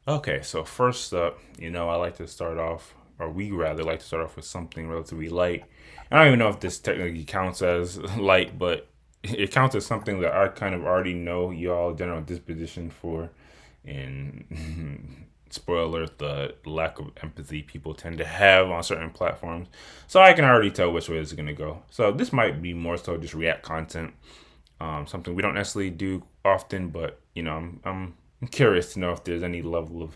Okay, so first up, I like to start off, or we rather like to start off with something relatively light. I don't even know if this technically counts as light, but it counts as something that I kind of already know y'all general disposition for. And spoiler alert, the lack of empathy people tend to have on certain platforms. So I can already tell which way this is going to go. So this might be more so just react content, something we don't necessarily do often, but I'm curious to know if there's any level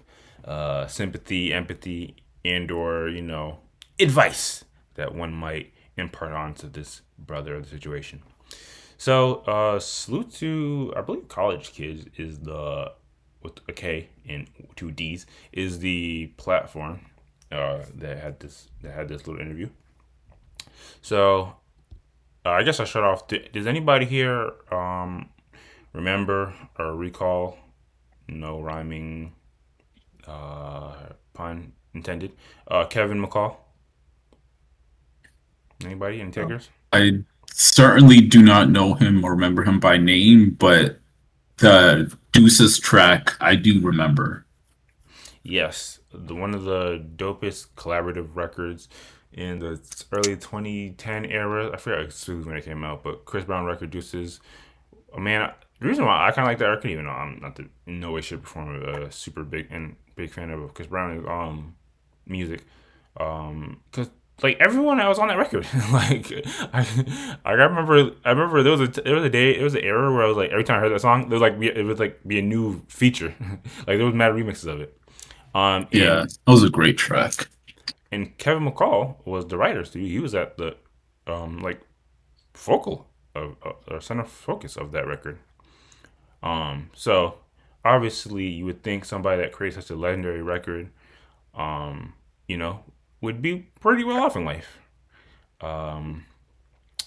of sympathy, empathy, and/or advice that one might impart onto this brother of the situation. So, salute to I believe college kids is the with a K and two D's is the platform that had this little interview. So I guess I shut off. Does anybody here remember or recall? No rhyming pun intended. Kevin McCall. Anybody? Any takers? I certainly do not know him or remember him by name, but the Deuces track I do remember. Yes, the one of the dopest collaborative records in the early 2010 era. I forget exactly when it came out, but Chris Brown record Deuces. Oh, man, the reason why I kind of like that record, even though I'm not in no way, shape, or form a super big fan of Chris Brown music, because like everyone that was on that record, like I remember there was an era where I was like every time I heard that song, it would like be a new feature, like there was mad remixes of it. Um, Yeah, and that was a great track. and Kevin McCall was the writer, so he was at the like focal of or center focus of that record. So obviously you would think somebody that creates such a legendary record, um, you know, would be pretty well off in life. Um,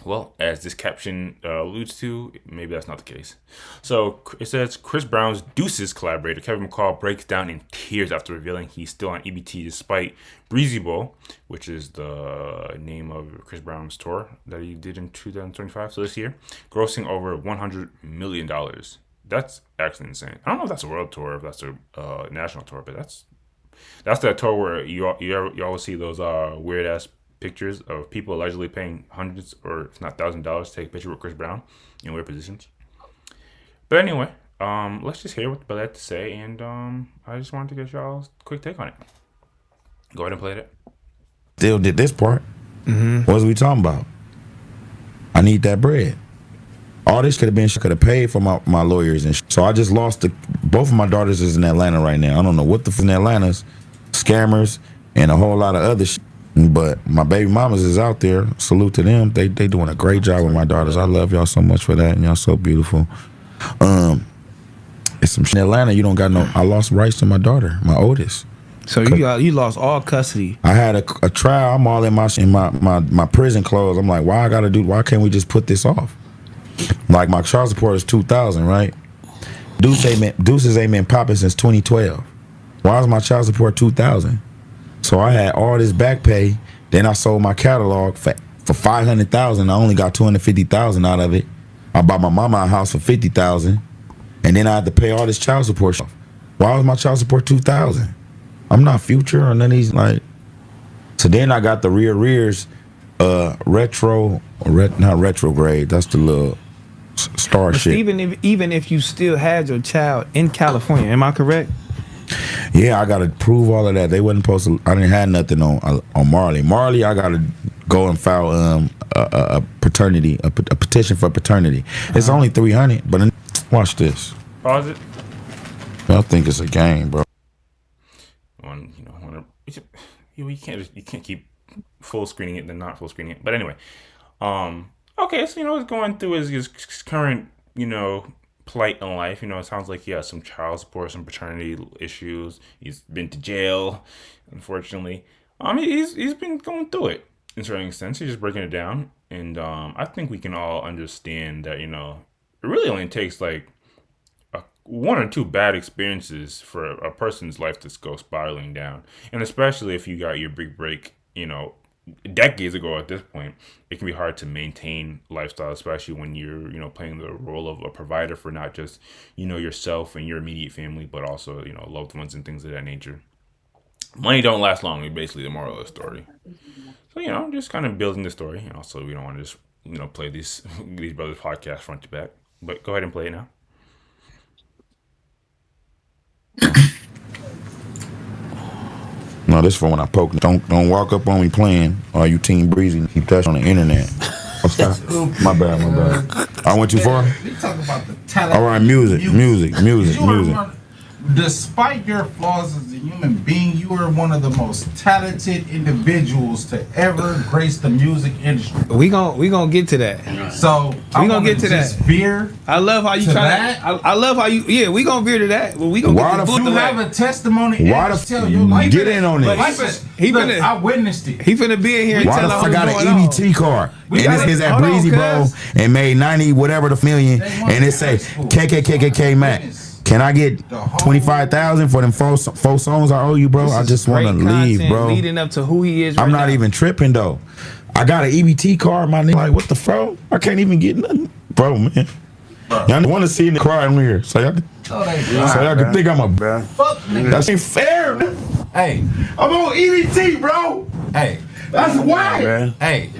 well, as this caption alludes to, maybe that's not the case. So it says Chris Brown's Deuces collaborator Kevin McCall breaks down in tears after revealing he's still on EBT despite Breezy Bowl, which is the name of Chris Brown's tour that he did in 2025, so this year, grossing over $100 million. That's actually insane. I don't know if that's a world tour, or if that's a national tour, but that's that tour where you always see those weird ass pictures of people allegedly paying hundreds or if not $1,000 to take a picture with Chris Brown in weird positions. But anyway, let's just hear what Bel had to say, and I just wanted to get y'all's quick take on it. Go ahead and play it. Still did this part. What was we talking about? I need that bread. All this could have been could have paid for my lawyers and so I just lost both of my daughters is in Atlanta right now. I don't know what the in Atlanta's scammers and a whole lot of other but my baby mamas is out there. Salute to them. They doing a great job with my daughters. I love y'all so much for that and y'all so beautiful. Um, it's some in Atlanta. You don't got no. I lost rights to my daughter, my oldest. So you lost all custody. I had a trial. I'm all in my prison clothes. I'm like, why I gotta do? Why can't we just put this off? Like my child support is 2,000, right? Deuces ain't been popping since 2012. Why is my child support 2,000? So I had all this back pay. Then I sold my catalog for 500,000. I only got 250,000 out of it. I bought my mama a house for 50,000, and then I had to pay all this child support. Why was my child support 2,000? I'm not Future or none of these like. So then I got the rears, not retrograde. That's the little star But shit. even if you still had your child in California, am I correct? Yeah, I gotta prove all of that. They wasn't supposed to. I didn't have nothing on Marley. Marley, I gotta go and file a paternity, a petition for paternity. It's only 300, but watch this. Pause it. I think it's a game, bro. You can't keep full screening it then not full screening it. But anyway, okay, so what's going through his current plight in life. It sounds like he has some child support, some paternity issues. He's been to jail, unfortunately. He's been going through it in certain extent. He's just breaking it down, and I think we can all understand that it really only takes like one or two bad experiences for a person's life to go spiraling down, and especially if you got your big break, decades ago at this point, it can be hard to maintain lifestyle, especially when you're, playing the role of a provider for not just, yourself and your immediate family, but also, loved ones and things of that nature. Money don't last long, is basically the moral of the story. So, just kind of building the story. And also, we don't want to just, play these these brothers podcast front to back. But go ahead and play it now. No, this for when I poke. Don't walk up on me playing. Or you Team Breezy keep that on the internet. What's that? My bad. I went too far. We talk about the talent. All right, music. Despite your flaws as a human being, you are one of the most talented individuals to ever grace the music industry. We gonna get to that. So We gonna get to that. Veer. I love how you To try that? to. I love how you. Yeah, we gonna veer to that. Well, we gonna Why get the to You fuck- have a testimony. Why and the tell your life. get in on But this? I witnessed it. He finna be in here and Why tell the us fuck I what's got going an on. EBT card? We And got this it. is at Hold on, Breezy Bro cuz. and made 90 whatever the million, and it say KKKKK Mac. Can I get 25,000 for them four songs I owe you, bro? This I is just want to great leave, content bro. Leading up to who he is. I'm right not now. even tripping though. I got an EBT card, my nigga. Like, what the fuck? I can't even get nothing, bro, man. Y'all want to see me cry in here, so y'all can think I'm a. Fuck nigga. That ain't fair. Man. Hey, I'm on EBT, bro. hey, That's why. Man, hey.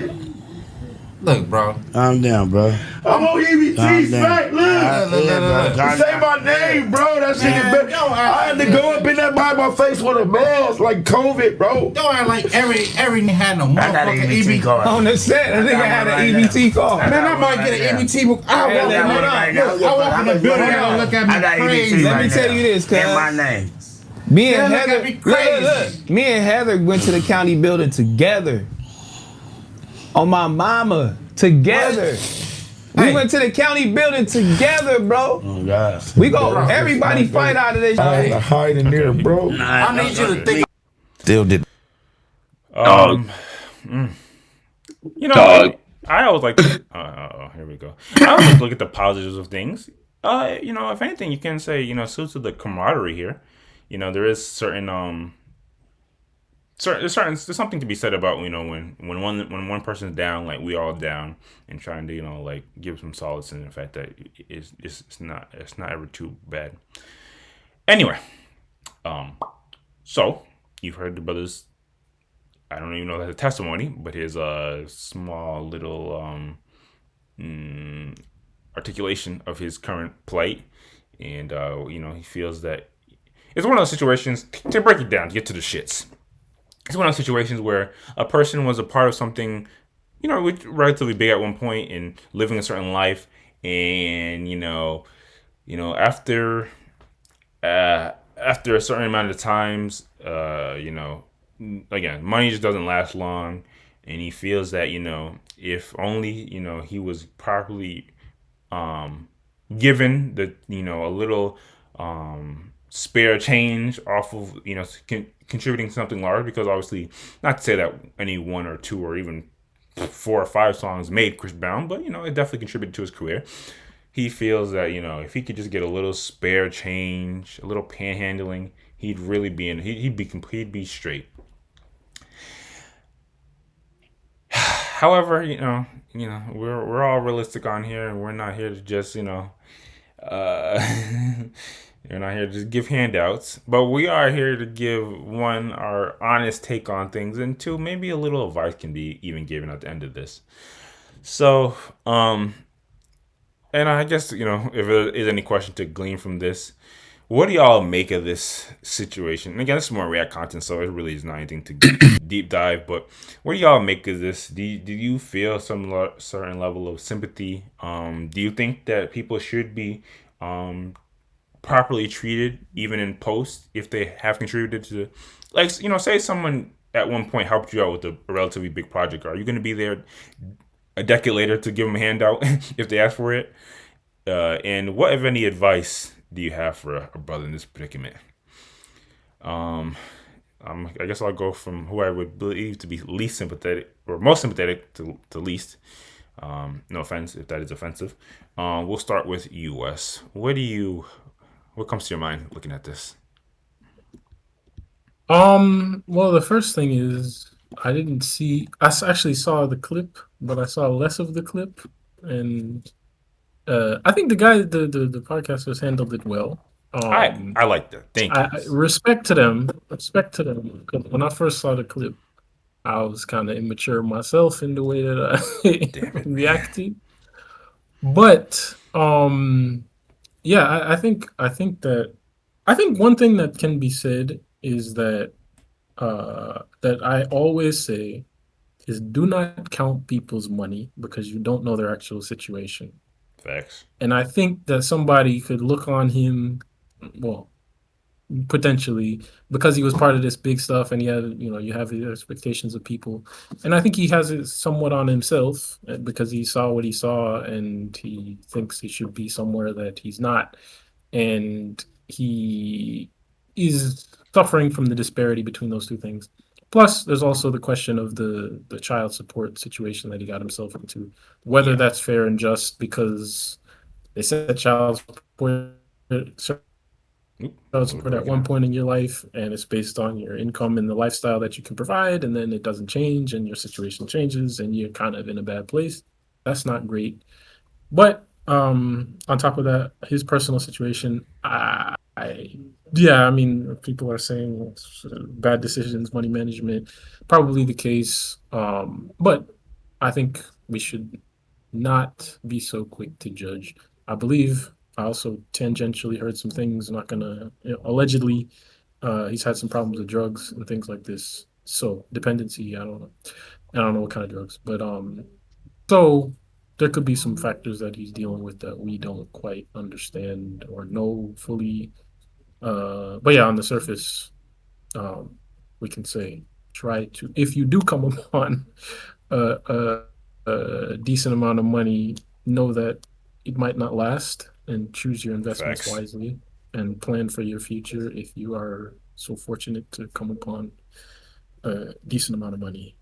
Look, bro. calm down, bro. I'm on EBT, Calm smack. down. Look. Yeah, bro. Calm Say down. my name, bro. That shit Man, is better. don't I had to go up in that by my face with a mask, like COVID, bro. Don't act like every had no I got an motherfucking EBT EBT. card. On the set, I think I had right an now. EBT call. Man, I might get an EBT book. I Hey, walk let in me- the right now. I walk in the building, they gonna look at I got me EBT crazy. Let me right tell now. you this, cuz. In my name. Me and Yeah, look Heather, at me crazy. Me and Heather went to the county building together. On my mama, together. We Hey. went to the county building together, bro. Oh, God. We go, everybody fight out of this. I had to hide in there, bro. I need you to think. Still did. I always like to, here we go. I always like to look at the positives of things. If anything, you can say, salute to the camaraderie here. There is there's something to be said about, when one person's down, like we all down, and trying to, like give some solace in the fact that it's not ever too bad. Anyway, so you've heard the brothers. I don't even know if that's a testimony, but his small little articulation of his current plight, and he feels that it's one of those situations. To break it down, to get to the shits, it's one of those situations where a person was a part of something, relatively big at one point and living a certain life, and after a certain amount of times, again, money just doesn't last long, and he feels that if only he was properly given the a little spare change off of contributing to something large, because obviously, not to say that any one or two or even 4 or 5 songs made Chris Brown, but it definitely contributed to his career. He feels that if he could just get a little spare change, a little panhandling, he'd really be he'd be straight. However, we're all realistic on here, and we're not here to just we're not here to just give handouts, but we are here to give, one, our honest take on things, and two, maybe a little advice can be even given at the end of this. So, and I guess, if there is any question to glean from this, what do y'all make of this situation? And again, this is more React content, so it really is not anything to deep dive, but what do y'all make of this? Do you feel some certain level of sympathy? Do you think that people should be properly treated, even in post, if they have contributed to, like, say someone at one point helped you out with a relatively big project? Are you going to be there a decade later to give them a handout if they ask for it? And what, if any, advice do you have for a brother in this predicament? I guess I'll go from who I would believe to be least sympathetic, or most sympathetic to least. No offense if that is offensive. We'll start with you, Wes. What comes to your mind looking at this? Well, the first thing is, I didn't see. Actually saw the clip, but I saw less of the clip, and I think the guy, the podcasters handled it well. I like that. Thank you. Respect to them. Respect to them. 'Cause when I first saw the clip, I was kind of immature myself in the way that I Damn it, man. reacted. But yeah, I think one thing that can be said is that that I always say is do not count people's money because you don't know their actual situation. Facts. And I think that somebody could look on him, well, potentially because he was part of this big stuff and he had, you have the expectations of people. And I think he has it somewhat on himself because he saw what he saw and he thinks he should be somewhere that he's not. And he is suffering from the disparity between those two things. Plus, there's also the question of the child support situation that he got himself into, whether Yeah. that's fair and just because they said Oop, child we're support at breaking one up. point in your life, and it's based on your income and the lifestyle that you can provide, and then it doesn't change, and your situation changes, and you're kind of in a bad place. That's not great. But on top of that, his personal situation, yeah, I mean, people are saying bad decisions, money management, probably the case. But I think we should not be so quick to judge. I believe I also tangentially heard some things. Not gonna allegedly, he's had some problems with drugs and things like this. So dependency, I don't know. I don't know what kind of drugs, but so there could be some factors that he's dealing with that we don't quite understand or know fully. But yeah, on the surface, um, we can say try to, if you do come upon a, a decent amount of money, know that it might not last and choose your investments Facts. wisely and plan for your future if you are so fortunate to come upon a decent amount of money.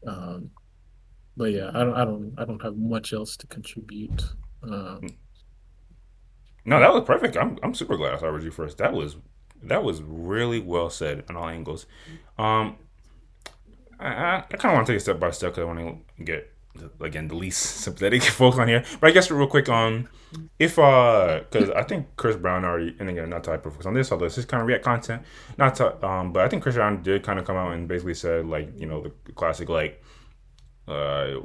But yeah, I don't have much else to contribute. No, that was perfect. I'm super glad I started with you first. That was really well said on all angles. Um, I kind of want to take it step by step because I want to get again the least sympathetic folks on here. But I guess real quick on if because I think Chris Brown already, and again not to focus on this, although this is kind of React content, not to but I think Chris Brown did kind of come out and basically said like the classic like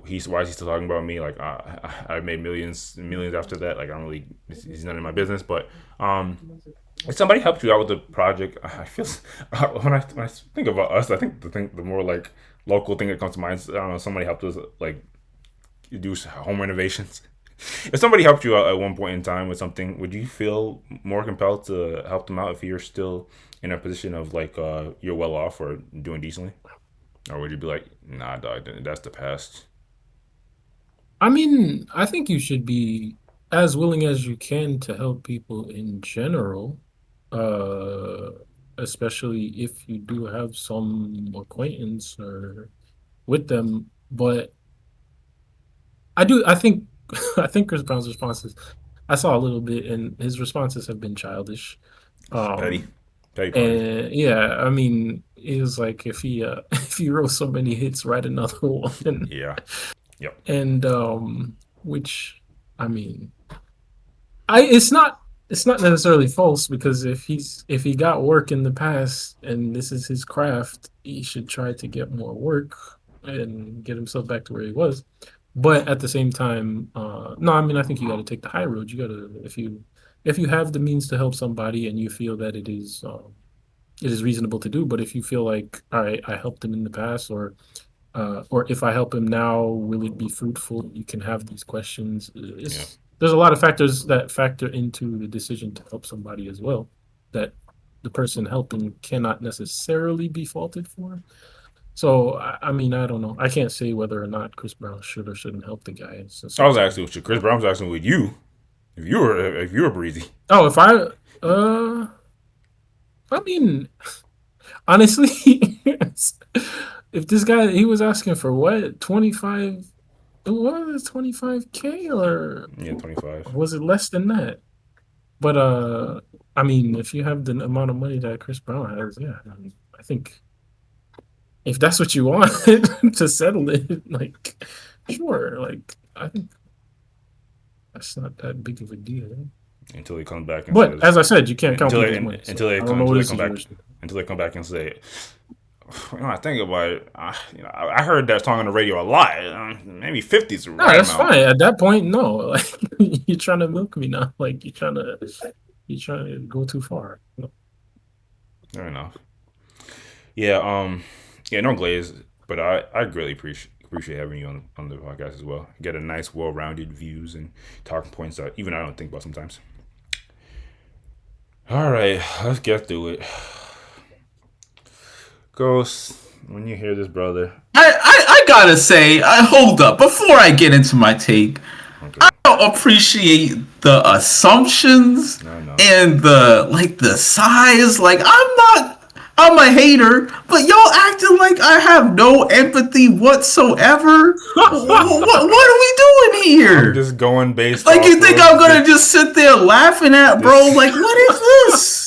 he's why is he still talking about me? Like I made millions and millions after that. Like I don't really, he's none of my business. But if somebody helped you out with the project, I feel when I think about us, I think the more like local thing that comes to mind is I don't know, somebody helped us like do home renovations. If somebody helped you out at one point in time with something, would you feel more compelled to help them out if you're still in a position of like you're well off or doing decently? Or would you be like, nah, dog, that's the past? I mean, I think you should be as willing as you can to help people in general, uh, especially if you do have some acquaintance or with them. But I think, I think Chris Brown's responses, I saw a little bit, and his responses have been childish. Petty. Um, Petty party. and yeah, I mean, it was like if he if he wrote so many hits, write another one. Yeah. Yep. And which I mean, I it's not necessarily false because if he got work in the past and this is his craft, he should try to get more work and get himself back to where he was. But at the same time, no, I mean I think you got to take the high road. You got to if you have the means to help somebody and you feel that it is reasonable to do. But if you feel like, all right, I helped him in the past, or if I help him now, will it be fruitful? You can have these questions. Yeah. There's a lot of factors that factor into the decision to help somebody as well that the person helping cannot necessarily be faulted for. So I mean, I don't know. I can't say whether or not Chris Brown should or shouldn't help the guy. It's I up was to him. asking with you. Chris Brown was asking with you. If you were breezy. Oh, if I mean, honestly, if this guy he was asking for what 25, what 25K or Yeah, 25. was it less than that? But I mean, if you have the amount of money that Chris Brown has, yeah, I mean, I think if that's what you want to settle it, like, sure. Like, I think that's not that big of a deal. Until he comes back and But says, as I said, you can't count until people's they, money. So until they I don't come know what until they his come back situation. until they come back and say, I think about it. I heard that song on the radio a lot. Maybe 50's the No, right that's amount. fine. At that point, no. Like, you're trying to milk me now. Like, you're trying to go too far. No. Fair enough. Yeah. Yeah. No glaze, but I greatly appreciate having you on the podcast as well. Get a nice, well-rounded views and talking points that even I don't think about sometimes. All right, let's get through it. Ghost, when you hear this, brother. I gotta say, hold up. Before I get into my take, Okay. I don't appreciate the assumptions No. and the size. Like, I'm a hater, but y'all acting like I have no empathy whatsoever. What are we doing here? I'm just going based Like, off you think of I'm gonna the- just sit there laughing at, bro? Like, what is this?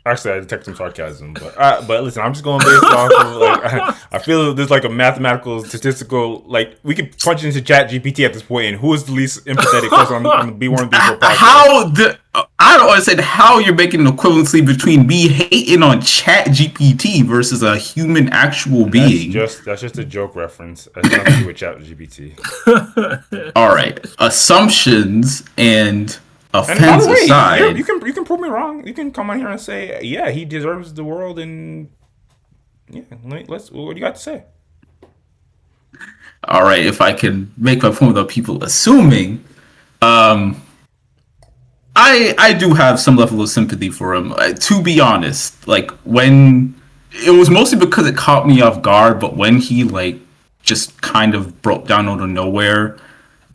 Actually, I detect some sarcasm, but listen, I'm just going based off of like I feel there's like a mathematical, statistical, like we could punch into Chat GPT at this point, and who is the least empathetic person on the B1 B4 podcast? I don't understand how you're making an equivalency between me hating on Chat GPT versus a human actual being. That's just a joke reference. That's nothing to do with Chat GPT. All right, assumptions and And by offense the way, aside, you can prove me wrong. You can come on here and say, yeah, he deserves the world, and yeah, let's. What do you got to say? all right, if I can make my point without people assuming, I do have some level of sympathy for him. To be honest, like when it was mostly because it caught me off guard, but when he like just kind of broke down out of nowhere,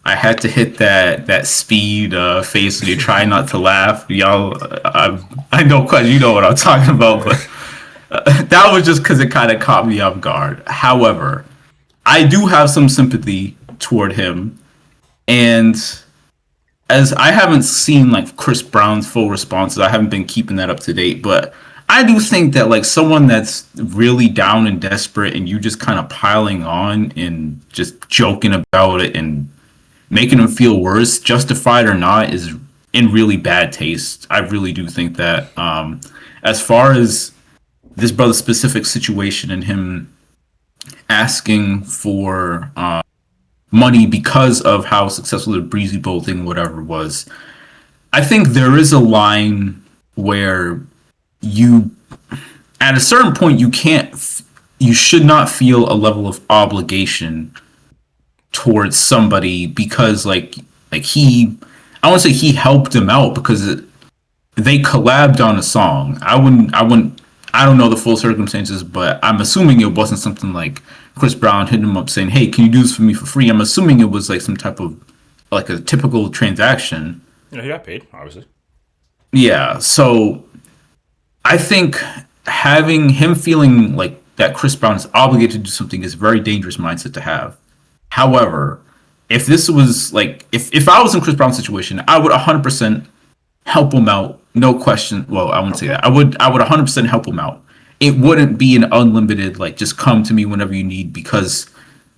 I had to hit that speed face when you try not to laugh. Y'all, I know, cause you know what I'm talking about, but that was just because it kind of caught me off guard. However, I do have some sympathy toward him, and as I haven't seen like Chris Brown's full responses, I haven't been keeping that up to date, but I do think that like someone that's really down and desperate and you just kind of piling on and just joking about it and making them feel worse, justified or not, is in really bad taste. I really do think that. As far as this brother's specific situation and him asking for money because of how successful the Breezy Bowl thing, whatever was, I think there is a line where you, at a certain point, you should not feel a level of obligation towards somebody because like he, I won't say he helped him out because they collabed on a song. I don't know the full circumstances, but I'm assuming it wasn't something like Chris Brown hitting him up saying, "Hey, can you do this for me for free?" I'm assuming it was like some type of like a typical transaction. Yeah, he got paid, obviously. Yeah, so I think having him feeling like that Chris Brown is obligated to do something is a very dangerous mindset to have. However, if this was like if I was in Chris Brown's situation, I would 100% help him out, no question. Well, I wouldn't say that. I would 100% help him out. It wouldn't be an unlimited like just come to me whenever you need, because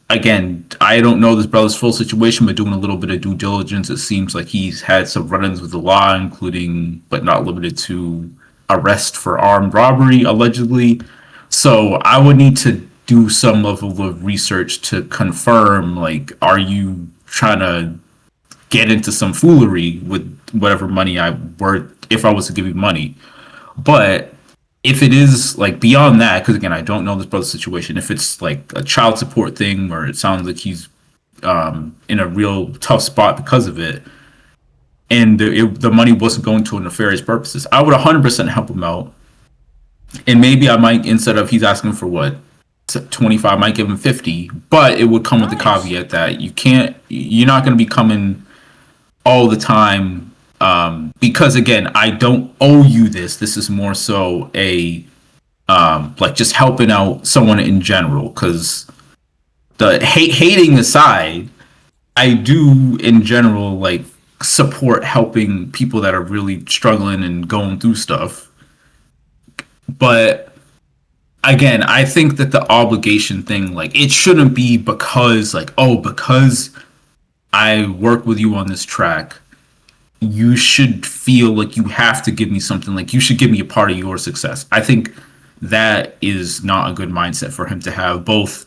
again, I don't know this brother's full situation, but doing a little bit of due diligence, it seems like he's had some run-ins with the law, including but not limited to arrest for armed robbery, allegedly. So I would need to do some level of research to confirm, like, are you trying to get into some foolery with whatever money if I was to give you money. But if it is like beyond that, because again, I don't know this brother's situation, if it's like a child support thing or it sounds like he's in a real tough spot because of it, and the money wasn't going to nefarious purposes, I would 100% help him out. And maybe I might, instead of he's asking for what, 25, I might give him 50, but it would come with the caveat that you're not going to be coming all the time, because again, I don't owe you this. This is more so a like just helping out someone in general, because the hating aside, I do in general like support helping people that are really struggling and going through stuff. But again, I think that the obligation thing, like, it shouldn't be because, like, oh, because I work with you on this track, you should feel like you have to give me something. Like, you should give me a part of your success. I think that is not a good mindset for him to have, both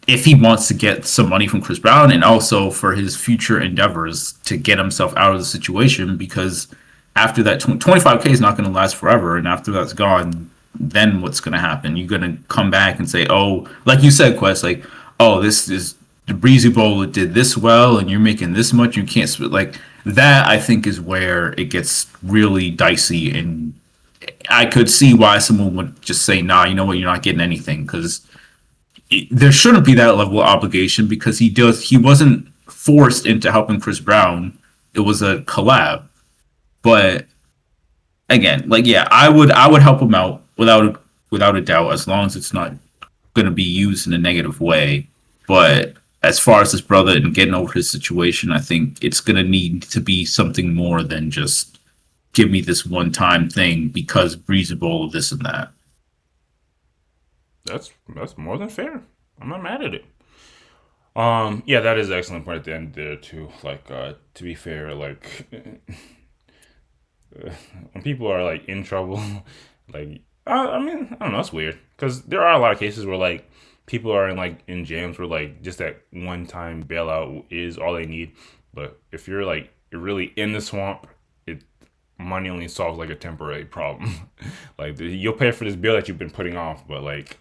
if he wants to get some money from Chris Brown and also for his future endeavors to get himself out of the situation, because after that 25K is not going to last forever, and after that's gone, then what's going to happen? You're going to come back and say, oh, like you said, Quest, like, oh, this is the Breezy Bowl did this well and you're making this much, you can't split. Like, that I think is where it gets really dicey, and I could see why someone would just say, nah, you know what, you're not getting anything, because there shouldn't be that level of obligation, because he wasn't forced into helping Chris Brown. It was a collab. But again, like, yeah, I would help him out without a doubt, as long as it's not going to be used in a negative way. But as far as his brother and getting over his situation, I think it's going to need to be something more than just give me this one time thing because breathable, this and that. That's more than fair. I'm not mad at it. Yeah, that is an excellent point at the end there too. Like, to be fair, like, when people are like in trouble, like, I mean, I don't know, it's weird because there are a lot of cases where like people are in like in jams where like just that one time bailout is all they need. But if you're like you're really in the swamp, it money only solves like a temporary problem. Like, you'll pay for this bill that you've been putting off, but like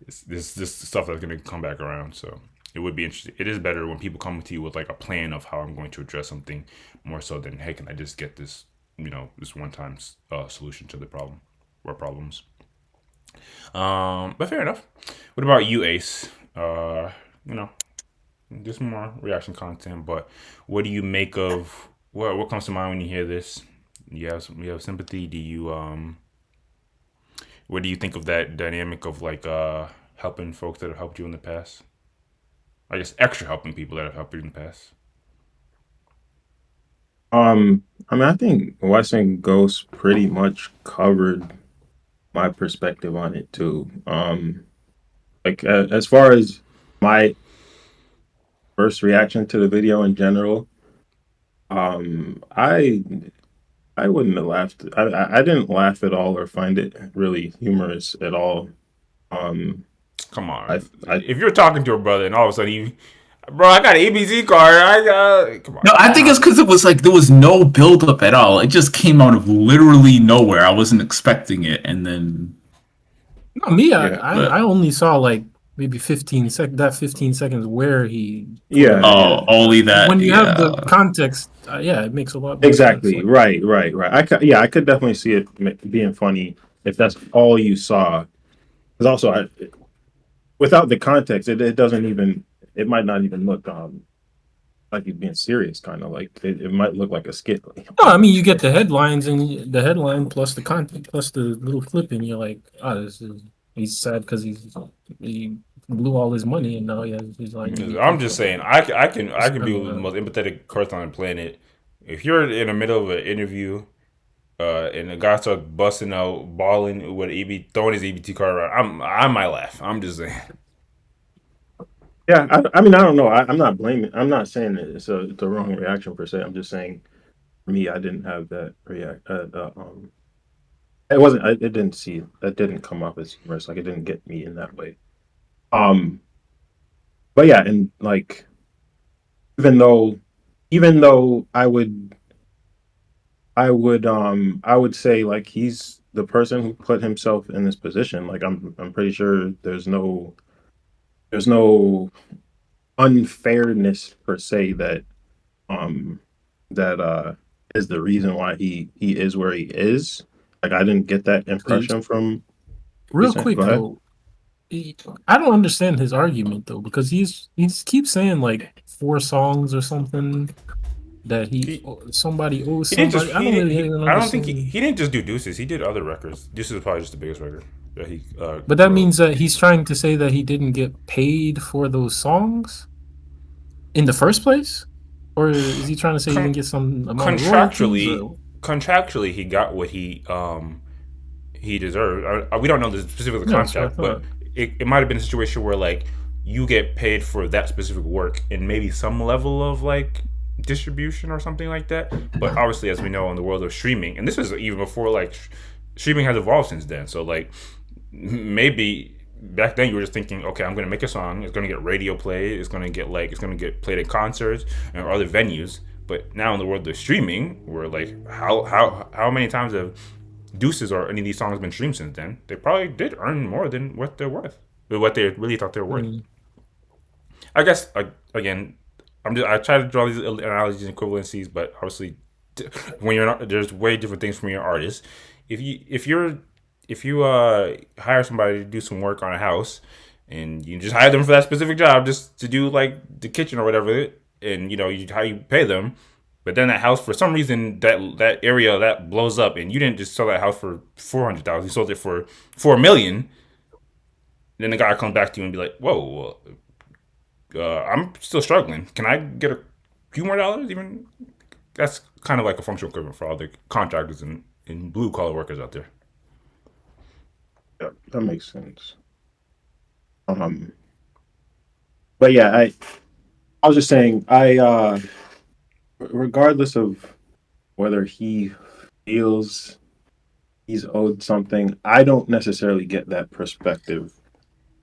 it's this stuff that's gonna come back around. So it would be interesting. It is better when people come to you with like a plan of how I'm going to address something, more so than, hey, can I just get this, this one time solution to the problem or problems. But fair enough. What about you, Ace? You know, just more reaction content. But what do you make of what comes to mind when you hear this? You have sympathy. Do you what do you think of that dynamic of like helping folks that have helped you in the past? I guess extra helping people that have helped you in the past. I mean, I think Western Ghost pretty much covered my perspective on it too. Like, as far as my first reaction to the video in general, I wouldn't have laughed. I didn't laugh at all or find it really humorous at all. Um, Come I on, I if you're talking to a brother and all of a sudden bro, I got an EBT card. I got. Come on. No, I think it's because it was like there was no build up at all. It just came out of literally nowhere. I wasn't expecting it, and then No, me, yeah, I only saw like maybe 15 seconds where he put yeah, it yeah. oh, only that, when you have the yeah. context, yeah, it makes a lot more sense. Exactly. Like, Right. Yeah, I could definitely see it being funny if that's all you saw. Because also, without the context, it doesn't even. It might not even look like he's being serious. Kind of like it might look like a skit. no, I mean, you get the headlines and the headline plus the content plus the little clip, and you're like, oh, he's sad because he blew all his money, and now he's like, I'm just saying, I can be the uh, most empathetic person on the planet. If you're in the middle of an interview, and the guy starts busting out, balling with throwing his EBT card around, I might laugh. I'm just saying. Yeah, I mean, I don't know. I'm not blaming. I'm not saying that it's a wrong reaction per se. I'm just saying, for me, I didn't have that react. It wasn't. I it didn't see. That didn't come off as humorous. Like, it didn't get me in that way. Um, but yeah, and like, even though, even though I would say like he's the person who put himself in this position. Like, I'm pretty sure there's no unfairness per se um that is the reason why he is where he is. Like, I didn't get that impression from real recent. quick Go ahead. though. I don't understand his argument though because he's keeps saying like 4 songs or something that He somebody owes he didn't just somebody. I don't really even I don't think understand. he didn't just do Deuces. He did other records. Deuces is probably just the biggest record that he But that wrote. means that he's trying to say that he didn't get paid for those songs in the first place, or is he trying to say he didn't get some amount of royalties? Contractually, Or contractually, he got what he he deserved. We don't know the specific Yeah, that's what I contract, but thought. it might have been a situation where like you get paid for that specific work and maybe some level of like distribution or something like that. But obviously, as we know, in the world of streaming, and this is even before like streaming has evolved since then. So like maybe back then you were just thinking, okay, I'm gonna make a song, it's gonna get radio play, it's gonna get played at concerts and other venues. But now in the world of streaming, we're like, how many times have Deuces or any of these songs been streamed since then? They probably did earn more than what they're worth, or what they really thought they were worth. Mm. I guess again, I try to draw these analogies and equivalencies, but obviously, when you're not, there's way different things from your artist. If you hire somebody to do some work on a house, and you just hire them for that specific job, just to do like the kitchen or whatever, and how you pay them, but then that house for some reason that area that blows up, and you didn't just sell that house for 400,000, you sold it for 4 million. Then the guy comes back to you and be like, "Whoa, I'm still struggling. Can I get a few more dollars?" Even that's kind of like a functional equivalent for all the contractors and blue collar workers out there. Yeah, that makes sense. But yeah, I was just saying, regardless of whether he feels he's owed something, I don't necessarily get that perspective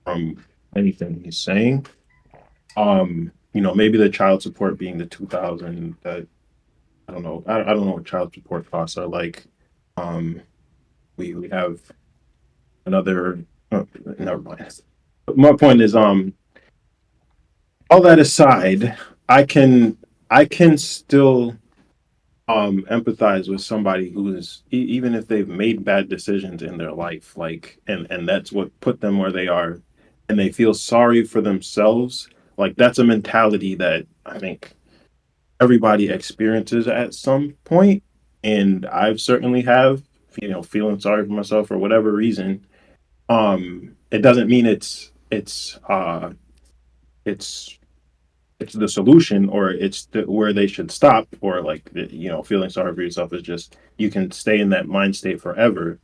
from anything he's saying. Maybe the child support being the 2,000, that I don't know. I don't know what child support costs are like. We have another. Oh, never mind. But my point is, all that aside, I can still empathize with somebody who is even if they've made bad decisions in their life, like, and that's what put them where they are, and they feel sorry for themselves. Like, that's a mentality that I think everybody experiences at some point, and I've certainly have, feeling sorry for myself for whatever reason. It doesn't mean it's it's the solution, or it's where they should stop, or like, feeling sorry for yourself is just, you can stay in that mind state forever.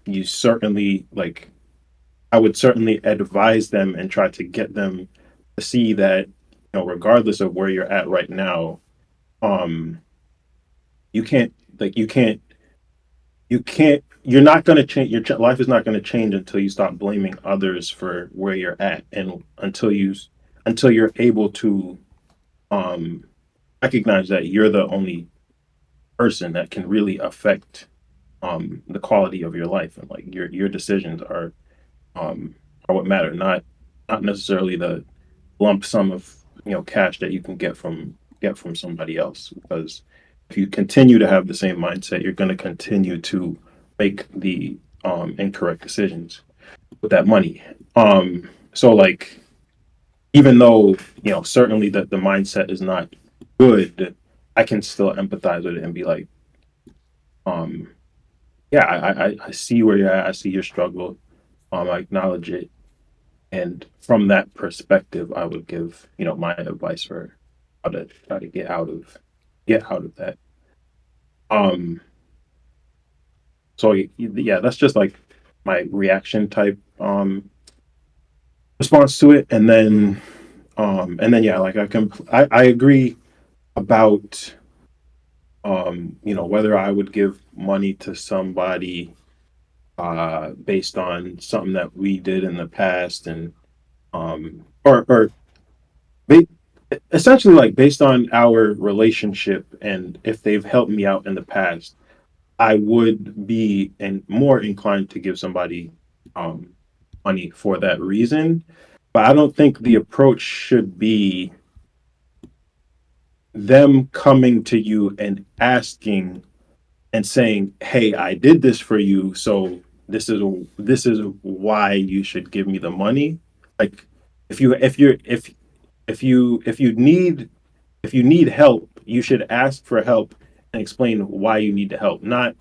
You certainly, like, I would certainly advise them and try to get them to see that, regardless of where you're at right now, um you can't, like, you're not going to change. Life is not going to change until you stop blaming others for where you're at, and until you're able to um recognize that you're the only person that can really affect the quality of your life, and like your decisions are what matter, not necessarily the lump sum of cash that you can get from somebody else. Because if you continue to have the same mindset, you're going to continue to make the incorrect decisions with that money. So, like, even though certainly that the mindset is not good, I can still empathize with it and be like, um yeah, I see where you're at, I see your struggle, I acknowledge it, and from that perspective, I would give my advice for how to try to get out of that. um yeah, that's just like my reaction type response to it. And then yeah, like, I agree about whether I would give money to somebody based on something that we did in the past, and or ba- essentially, like, based on our relationship, and if they've helped me out in the past, I would be more inclined to give somebody um money for that reason. But I don't think the approach should be them coming to you and asking and saying, "Hey, I did this for you, so this is why you should give me the money." Like, if you need help, you should ask for help and explain why you need the help, not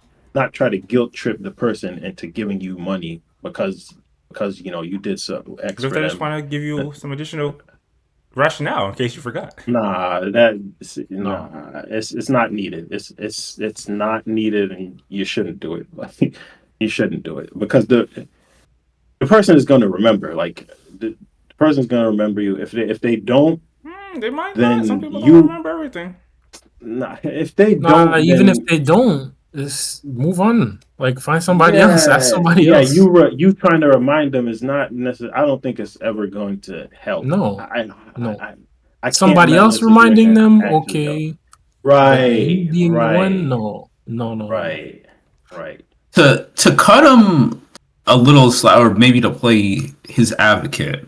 try to guilt trip the person into giving you money because you did some X Because for they just them. want to give you some additional rationale in case you forgot. Nah, it's not needed. It's not needed, and you shouldn't do it. Like, you shouldn't do it because the person is going to remember. Like the person's going to remember you. If they don't, They might not. Some then people don't you. remember everything. Nah, if they Nah, don't, even if then they don't, just move on. Like find somebody else. Ask yeah, somebody yeah. else. You trying to remind them is not necessary. I don't think it's ever going to help. No, I I no. I, I can't Somebody imagine else a situation reminding that them, actually helps. okay. But you Right, being the one, right, no, no, no, no, no. right. To cut him a little slack, or maybe to play his advocate,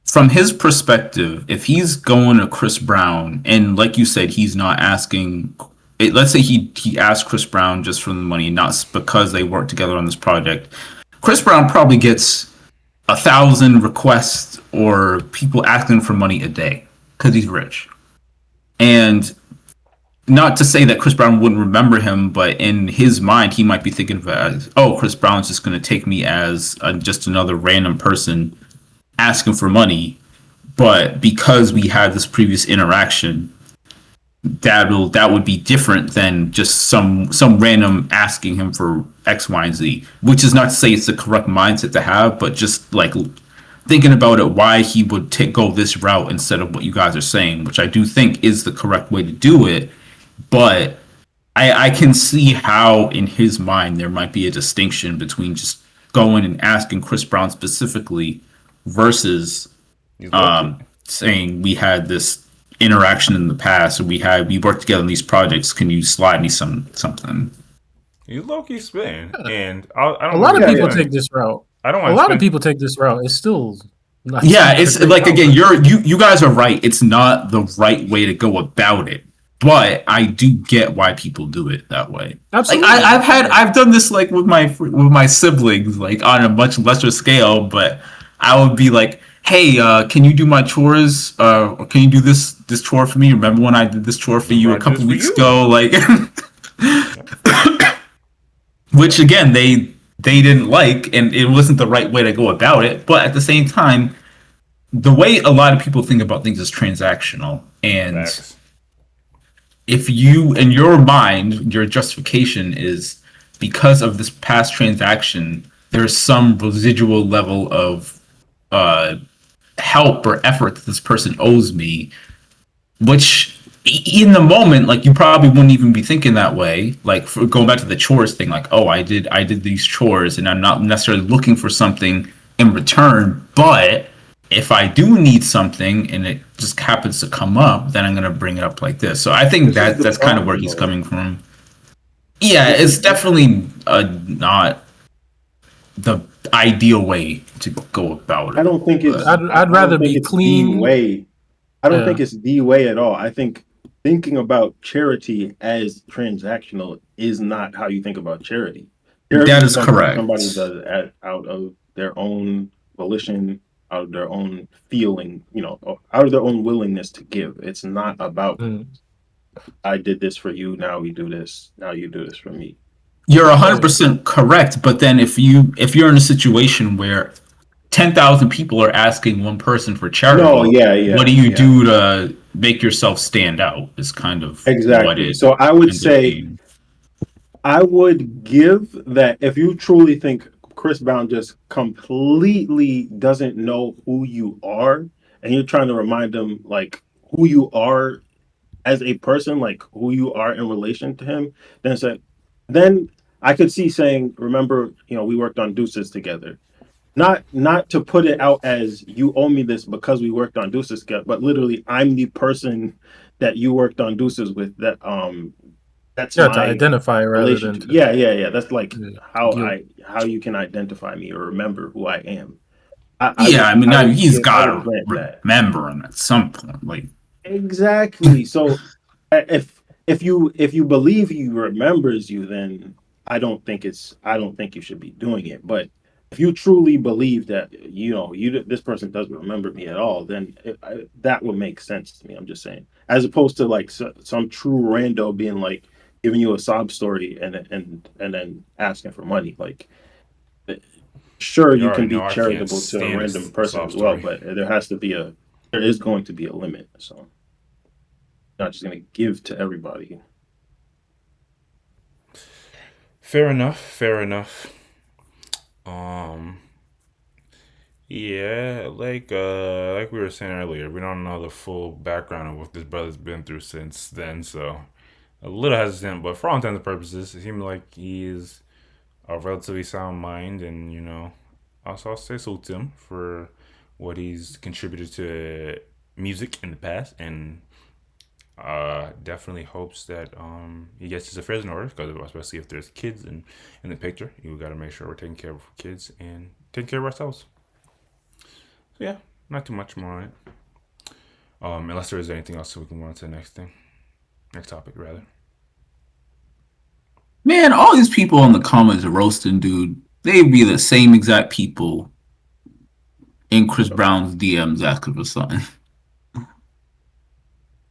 from his perspective, if he's going to Chris Brown, and like you said, he's not asking. Let's say he asked Chris Brown just for the money, not because they worked together on this project. Chris Brown probably gets 1,000 requests or people asking for money a day because he's rich. And not to say that Chris Brown wouldn't remember him, but in his mind, he might be thinking of it as, oh, Chris Brown's just going to take me as just another random person asking for money. But because we had this previous interaction, that would be different than just some random asking him for X, Y, and Z. Which is not to say it's the correct mindset to have, but just like thinking about it, why he would go this route instead of what you guys are saying, which I do think is the correct way to do it. But I can see how in his mind there might be a distinction between just going and asking Chris Brown specifically versus He's low key. saying we had this interaction in the past, or we worked together on these projects. Can you slide me something? He's low key spitting, and I A don't lot want of to Yeah, people yeah. take this route. I don't A want to lot of spend. people take this route. It's still not, Yeah, not a it's great like again, route. you guys are right. It's not the right way to go about it, but I do get why people do it that way. Like Absolutely. I've done this like with my siblings, like on a much lesser scale, but I would be like, hey, can you do my chores? Or can you do this chore for me? Remember when I did this chore for you Remember, a I did this couple for weeks you. ago? Like, which again they didn't like, and it wasn't the right way to go about it. But at the same time, the way a lot of people think about things is transactional, and Facts. if you in your mind your justification is because of this past transaction, there's some residual level of uh help or effort that this person owes me, which in the moment, like you probably wouldn't even be thinking that way. Like for going back to the chores thing, like, oh, I did these chores and I'm not necessarily looking for something in return, but if I do need something and it just happens to come up, then I'm gonna bring it up like this. So I think This is the that's kind of where problem, he's though. coming from. Yeah, This is it's definitely not the ideal way to go about I it. don't think But it's I'd I don't rather think be it's the clean. way. I don't think Yeah. it's the way at all. I think thinking about charity as transactional is not how you think about charity. Charity that is is something somebody correct. does out of their own volition, out of their own feeling, out of their own willingness to give. It's not about Mm. I did this for you, now we do this, now you do this for me. You're It's Yeah. 100% correct, but then if you're in a situation where 10,000 people are asking one person for no, charity, yeah, what yeah, do you yeah. do to make yourself stand out? Is kind of what Exactly. it So I would ends up say being. I would give that if you truly think Chris Brown just completely doesn't know who you are, and you're trying to remind him like who you are as a person, like who you are in relation to him, then I could see saying, remember, we worked on Deuces together. Not to put it out as you owe me this because we worked on Deuces together, but literally I'm the person that you worked on Deuces with. That's Yeah, to my identify rather than relationship. Yeah, to, yeah, yeah. That's like to guilt. how you can identify me or remember who I am. I, I Yeah, I would mean, I now would he's give I got would to grant that. remember him at some point. Like, Exactly. So if you believe he remembers you, then I don't think you should be doing it. But if you truly believe that this person doesn't remember me at all, then that would make sense to me. I'm just saying, as opposed to like some true rando being like giving you a sob story and then asking for money. Like, sure, You you already can know be I can't charitable to a stand random a person sob as well, story. but there is going to be a limit. So not just going to give to everybody. Fair enough. Fair enough. Um, yeah, like we were saying earlier, we don't know the full background of what this brother's been through since then, so a little hesitant, but for all intents and purposes, it seems like he is a relatively sound mind, and also I'll say salute to him for what he's contributed to music in the past, and definitely hopes that he gets his affairs in order, because especially if there's kids in the picture, you got to make sure we're taking care of kids and taking care of ourselves. So yeah, not too much more on it. Unless there is anything else, so we can move on to the next topic rather. Man, all these people in the comments are roasting, dude. They be the same exact people in Chris Brown's DMs asking for something.